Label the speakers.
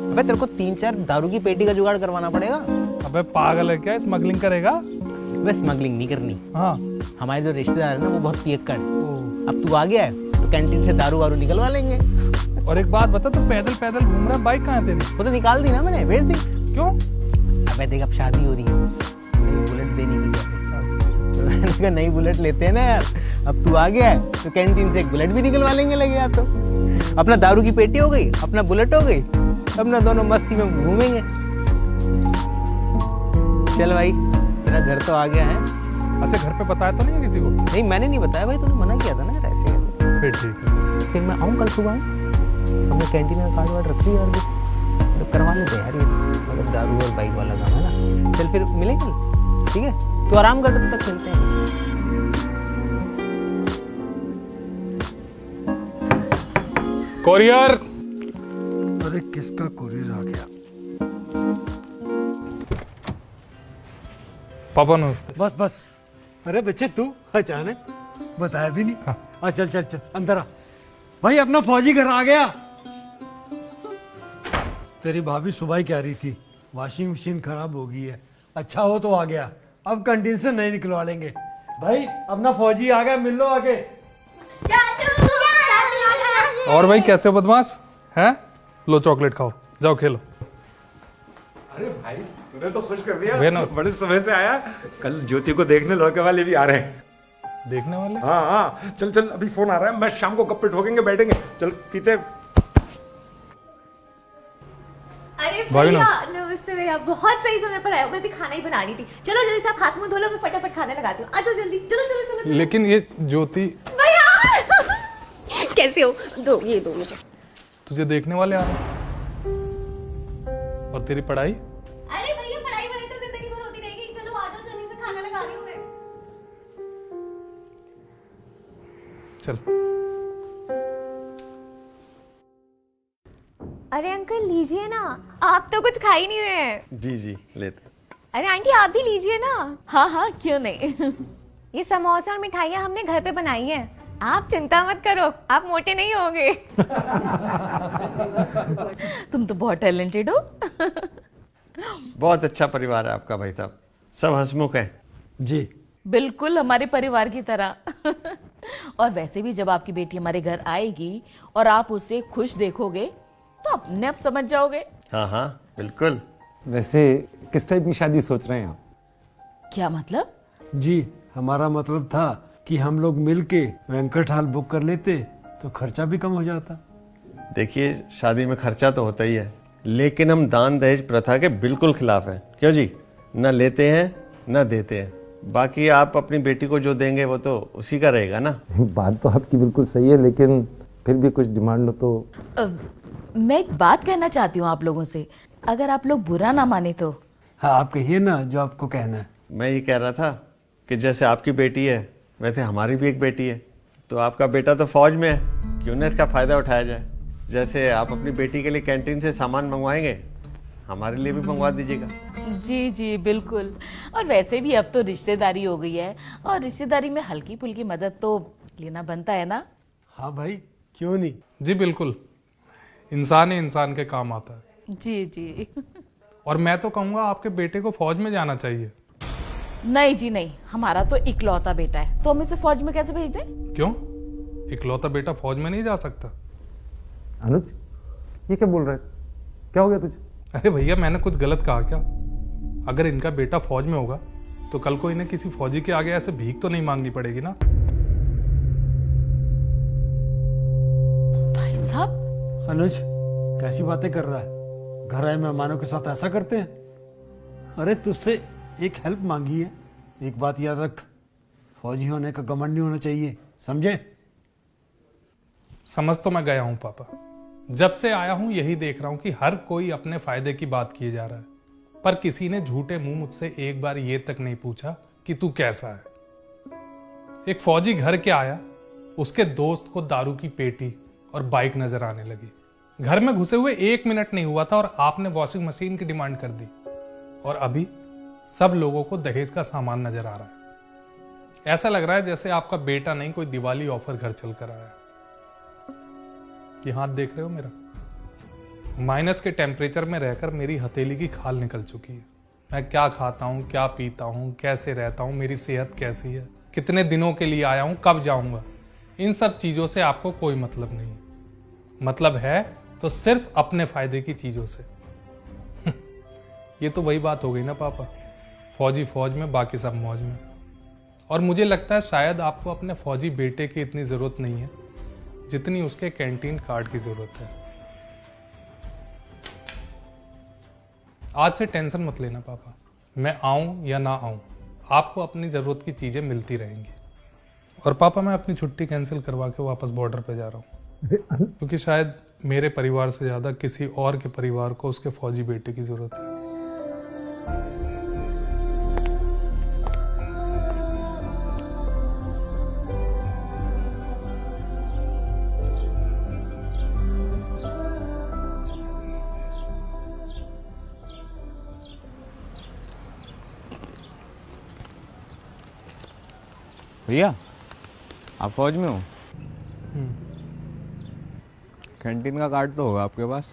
Speaker 1: अबे तेरे को 3-4 दारू की पेटी का जुगाड़ करवाना पड़ेगा।
Speaker 2: अबे पागल है क्या, स्मगलिंग करेगा?
Speaker 1: वे स्मगलिंग नहीं करनी।
Speaker 2: हाँ।
Speaker 1: हमारे जो रिश्तेदार है ना वो बहुत पियक्कड़। अब तू आ गया है तो कैंटीन से दारू वारू निकलवा लेंगे।
Speaker 2: और एक बात बता, तू पैदल पैदल घूम रहा है, बाइक कहाँ है तेरी?
Speaker 1: वो तो निकाल दी ना मैंने, भेज दी।
Speaker 2: क्यों?
Speaker 1: अबे देख अब शादी हो रही है, नई बुलेट देने की तो मैंने कहा नई बुलेट लेते हैं ना यार। अब तू आ गया है तो कैंटीन से एक बुलेट भी निकलवा लेंगे लगे या तो। अपना दारू की पेटी हो गई, अपना बुलेट हो गई, अपना दोनों मस्ती में घूमेंगे। चल भाई तेरा घर तो आ गया है।
Speaker 2: अच्छा, घर पे बताया तो नहीं है किसी को?
Speaker 1: नहीं मैंने नहीं बताया भाई, तूने मना किया था ना यार ऐसे।
Speaker 2: फिर ठीक है।
Speaker 1: फिर मैं आऊँ कल सुबह, हमने कैंटीन का कार्ड वार्ड रख लिया और तो करवा लेते यार ये मतलब दारू और बाइक वाला काम है ना। चल फिर मिले कल, ठीक है? तू आराम कर, तब तक चलते हैं।
Speaker 2: कोरियर।
Speaker 3: अरे किसका कोरियर आ गया?
Speaker 2: पापा नमस्ते।
Speaker 3: बस बस। अरे बच्चे तू अचानक बताया भी नहीं। हाँ चल चल चल अंदर आ। भाई अपना फौजी घर आ गया। तेरी भाभी सुबह ही कह रही थी वॉशिंग मशीन खराब हो गई है, अच्छा हो तो आ गया, अब कैंटीन से नहीं निकलवा लेंगे। भाई अपना फौजी आ गया, मिल लो आके।
Speaker 2: और भाई कैसे हो बदमाश हैं? लो चॉकलेट खाओ, जाओ खेलो।
Speaker 4: अरे भाई तूने तो खुश कर दिया,
Speaker 2: वेनस।
Speaker 4: बड़े समय से आया। कल ज्योति को देखने लड़के वाले भी आ रहे हैं।
Speaker 2: देखने वाले?
Speaker 4: हाँ हाँ चल चल, अभी फोन आ रहा है, मैं शाम को गप्पे ठोकेंगे, बैठेंगे, चल पीते।
Speaker 5: अरे
Speaker 2: भाभी
Speaker 5: भैया नमस्ते भैया, बहुत सही समय पर आया हो, मैं भी खाना ही बना रही थी। चलो जल्दी से आप हाथ मुंह धो लो, मैं फटाफट खाने लगाती हूँ। आ जाओ जल्दी, चलो चलो चलो, चलो।
Speaker 2: लेकिन ये ज्योति,
Speaker 5: भैया कैसे हो? दो ये दो मुझे।
Speaker 2: तुझे देखने वाले आ रहे हैं। और तेरी पढ़ाई?
Speaker 5: अरे भैया पढ़ाई पढ़ाई तो जिंदगी भर होती रहेगी। चलो आ जाओ जल्दी से, खाना लगा रही हूँ मैं।
Speaker 2: चल।
Speaker 5: अरे अंकल लीजिए ना, आप तो कुछ खा ही नहीं रहे हैं।
Speaker 4: जी जी लेते।
Speaker 5: अरे आंटी आप भी लीजिए ना। हाँ हाँ क्यों नहीं। ये समोसा और मिठाइयाँ हमने घर पे बनाई हैं, आप चिंता मत करो, आप मोटे नहीं होंगे। तुम तो बहुत टैलेंटेड हो।
Speaker 6: बहुत अच्छा परिवार है आपका भाई साहब, सब हंसमुख है।
Speaker 3: जी
Speaker 7: बिल्कुल हमारे परिवार की तरह। और वैसे भी जब आपकी बेटी हमारे घर आएगी और आप उसे खुश देखोगे तो अपने आप समझ जाओगे।
Speaker 6: हाँ हाँ बिल्कुल।
Speaker 8: वैसे किस टाइप की शादी सोच रहे हैं आप?
Speaker 7: क्या मतलब?
Speaker 3: जी हमारा मतलब था कि हम लोग मिलके वेंकट हॉल बुक कर लेते तो खर्चा भी कम हो जाता।
Speaker 6: देखिए शादी में खर्चा तो होता ही है, लेकिन हम दान दहेज प्रथा के बिल्कुल खिलाफ हैं। क्यों जी? न लेते हैं न देते हैं, बाकी आप अपनी बेटी को जो देंगे वो तो उसी का रहेगा ना।
Speaker 8: बात तो आपकी बिल्कुल सही है, लेकिन फिर भी कुछ डिमांड हो तो।
Speaker 7: मैं एक बात कहना चाहती हूँ आप लोगों से, अगर आप लोग बुरा ना माने तो।
Speaker 3: हाँ आप कहिए ना जो आपको कहना है।
Speaker 6: मैं ये कह रहा था कि जैसे आपकी बेटी है वैसे हमारी भी एक बेटी है, तो आपका बेटा तो फौज में है, क्यों ना इसका फायदा उठाया जाए। जैसे आप अपनी बेटी के लिए कैंटीन से सामान मंगवाएंगे, हमारे लिए भी मंगवा दीजिएगा।
Speaker 7: जी जी बिल्कुल। और वैसे भी अब तो रिश्तेदारी हो गई है, और रिश्तेदारी में हल्की फुल्की मदद तो लेना बनता है ना।
Speaker 3: हाँ भाई क्यों नहीं।
Speaker 2: जी बिल्कुल, इंसान ही इंसान के काम आता है।
Speaker 7: जी जी।
Speaker 2: और मैं तो कहूँगा आपके बेटे को फौज में जाना चाहिए।
Speaker 7: नहीं जी नहीं, हमारा तो इकलौता बेटा है, तो हम इसे फौज में कैसे भेज दें?
Speaker 2: क्यों? इकलौता बेटा फौज में नहीं जा सकता?
Speaker 8: अनुज ये क्या बोल रहा है? क्या हो गया तुझे?
Speaker 2: अरे भैया मैंने कुछ गलत कहा क्या? अगर इनका बेटा फौज में होगा तो कल को इन्हें किसी फौजी के आगे ऐसे भीख तो नहीं मांगनी पड़ेगी ना।
Speaker 7: भाई साहब।
Speaker 3: अनुज कैसी बातें कर रहा है? घर आए मेहमानों के साथ ऐसा करते हैं? अरे तुझसे एक हेल्प मांगी है, एक बात याद रख, फौजी होने का घमंड नहीं होना चाहिए, समझे?
Speaker 2: समझ तो मैं गया हूं पापा, जब से आया हूं यही देख रहा हूं कि हर कोई अपने फायदे की बात किए जा रहा है, पर किसी ने झूठे मुंह मुझसे एक बार ये तक नहीं पूछा कि तू कैसा है। एक फौजी घर के आया, उसके दोस्त को दारू की पेटी और बाइक नजर आने लगी। घर में घुसे हुए 1 मिनट नहीं हुआ था और आपने वॉशिंग मशीन की डिमांड कर दी, और अभी सब लोगों को दहेज का सामान नजर आ रहा है। ऐसा लग रहा है जैसे आपका बेटा नहीं कोई दिवाली ऑफर घर चल कर आया। ये हाथ देख रहे हो मेरा? माइनस के टेम्परेचर में रहकर मेरी हथेली की खाल निकल चुकी है। मैं क्या खाता हूँ, क्या पीता हूँ, कैसे रहता हूँ, मेरी सेहत कैसी है, कितने दिनों के लिए आया हूँ, कब जाऊंगा, इन सब चीजों से आपको कोई मतलब नहीं। मतलब है तो सिर्फ अपने फायदे की चीजों से। ये तो वही बात हो गई ना पापा, फौजी फौज में, बाकी सब मौज में। और मुझे लगता है शायद आपको अपने फौजी बेटे की इतनी जरूरत नहीं है जितनी उसके कैंटीन कार्ड की जरूरत है। आज से टेंशन मत लेना पापा, मैं आऊं या ना आऊं, आपको अपनी जरूरत की चीजें मिलती रहेंगी। और पापा मैं अपनी छुट्टी कैंसिल करवा के वापस बॉर्डर पे जा रहा हूं, क्योंकि शायद मेरे परिवार से ज्यादा किसी और के परिवार को उसके फौजी बेटे की जरूरत है।
Speaker 6: भैया आप फौज में हो? कैंटीन का कार्ड तो होगा आपके पास?